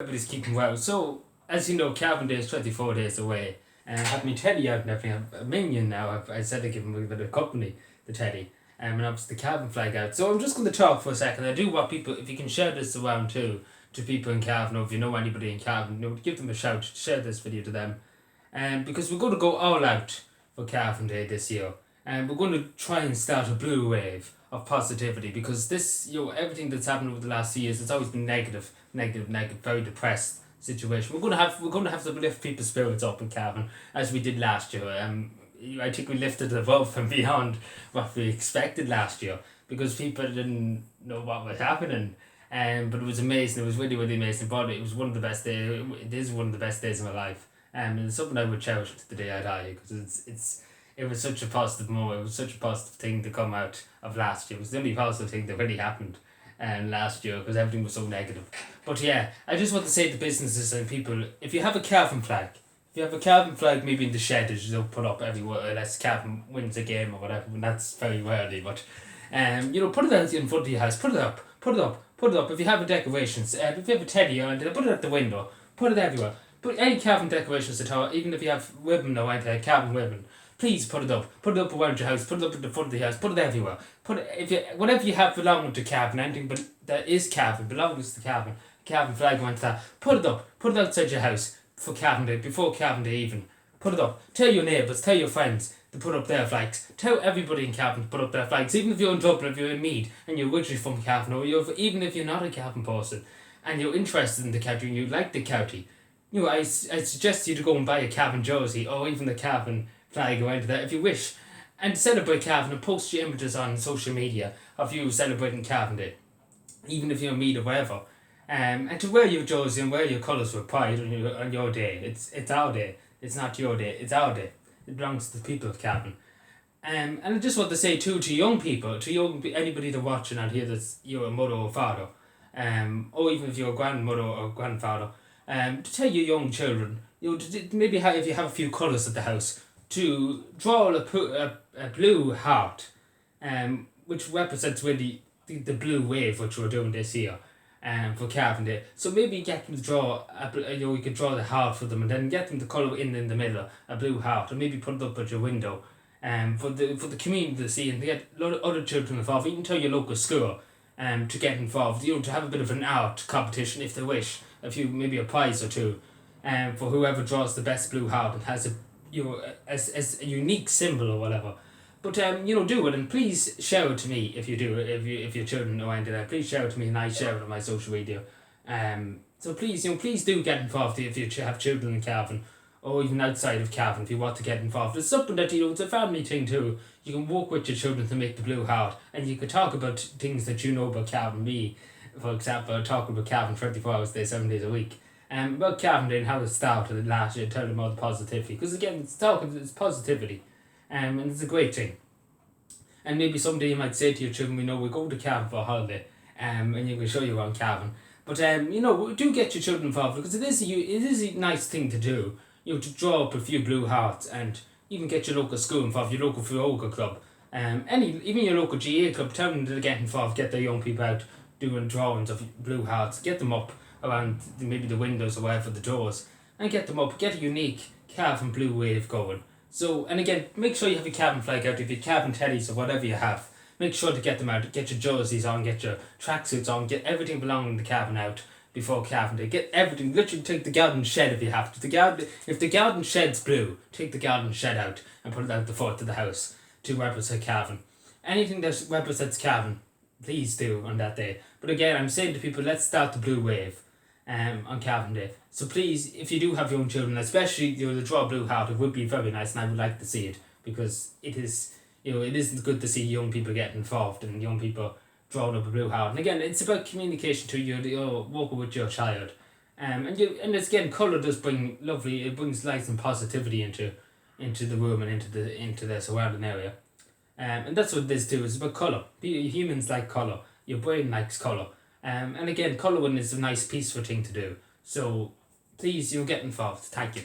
Everybody's keeping well. So, as you know, Cavan Day is 24 days away. And I have my teddy out and everything. I have a minion now. I said to give him a bit of company, the teddy. And obviously the Cavan flag out. So I'm just going to talk for a second. I do want people, if you can share this around too, to people in Cavan, or if you know anybody in Cavan, give them a shout, share this video to them. Because we're going to go all out for Cavan Day this year. And we're going to try and start a blue wave of positivity, because this, everything that's happened over the last few years, it's always been negative, very depressed situation. We're going to have to lift people's spirits up in Cavan, as we did last year. I think we lifted above and beyond what we expected last year, because people didn't know what was happening. But it was amazing. It was really, really amazing. But it was one of the best days. It is one of the best days of my life. And it's something I would cherish to the day I die, because it was such a positive moment. It was such a positive thing to come out of last year. It was the only positive thing that really happened last year, because everything was so negative. But yeah, I just want to say to businesses and people, if you have a Cavan flag, maybe in the shed that you don't put up everywhere unless Cavan wins a game or whatever, and that's very rarely, but put it out in front of your house, put it up. If you have a decorations, if you have a teddy or anything, put it at the window, put it everywhere. Put any Cavan decorations at all, even if you have ribbon or anything, Cavan ribbon. Please put it up. Put it up around your house. Put it up at the front of the house. Put it everywhere. Whatever you have belonging to Cavan, anything but that is Cavan, belongs to Cavan. Cavan flag went to that. Put it up. Put it outside your house for Cavan Day, before Cavan Day even. Put it up. Tell your neighbours, tell your friends to put up their flags. Tell everybody in Cavan to put up their flags. Even if you're in Dublin, if you're in Meath, and you're originally from Cavan, or even if you're not a Cavan person, and you're interested in the county and you like the county, I suggest you to go and buy a Cavan jersey, or even the Cavan flag or into that if you wish, and celebrate Cavan and post your images on social media of you celebrating Cavan Day, even if you're in Meath or wherever, and to wear your jersey and wear your colours with pride on your day. It's our day. It's not your day. It's our day. It belongs to the people of Cavan. And I just want to say too, to young people, anybody that's watching out here that's you're a mother or father, or even if you're a grandmother or grandfather, to tell your young children, maybe if you have a few colours at the house, to draw a blue heart, which represents really the blue wave which we're doing this year, for Cavan Day. So maybe get them to draw you could draw the heart for them, and then get them to colour in the middle a blue heart, and maybe put it up at your window, for the community to see, and to get a lot of other children involved. Even tell your local school, to get involved. To have a bit of an art competition if they wish, maybe a prize or two, for whoever draws the best blue heart and has as a unique symbol or whatever. But do it, and please share it to me if you do it. If your children know anything, please share it to me, and I share it on my social media. So please do get involved if you have children in Cavan, or even outside of Cavan if you want to get involved. It's something that it's a family thing too. You can work with your children to make the blue heart, and you can talk about things that you know about Cavan. Me, for example, talking about Cavan 24 hours a day, 7 days a week. About Cavan Day and how it started last year, tell them all the positivity, because again, it's positivity, and it's a great thing. And maybe someday you might say to your children, we're going to Cavan for a holiday, and you can show you around Cavan. But do get your children involved, because it is a nice thing to do. To draw up a few blue hearts, and even get your local school involved, your local yoga club, even your local GA club. Tell them to get involved, get their young people out doing drawings of blue hearts, get them up around maybe the windows or wherever, the doors, and get them up, get a unique Cavan blue wave going. So, and again, make sure you have your Cavan flag out. If you Cavan teddies or whatever you have, make sure to get them out, get your jerseys on, get your tracksuits on, get everything belonging to Cavan out before Cavan Day. Get everything, literally take the garden shed if you have to. If the garden shed's blue, take the garden shed out and put it out the front of the house to represent Cavan. Anything that represents Cavan, please do on that day. But again, I'm saying to people, let's start the blue wave on Cavan Day. So please, if you do have young children, especially the draw a blue heart, it would be very nice, and I would like to see it, because it isn't good to see young people getting involved and young people drawing up a blue heart. And again, it's about communication to you're working with your child, and it's again, colour does bring it brings light and positivity into the room and into the surrounding area, and that's what this too. It's about colour. Humans like colour. Your brain likes colour. And again, colouring is a nice, peaceful thing to do. So please, get involved. Thank you.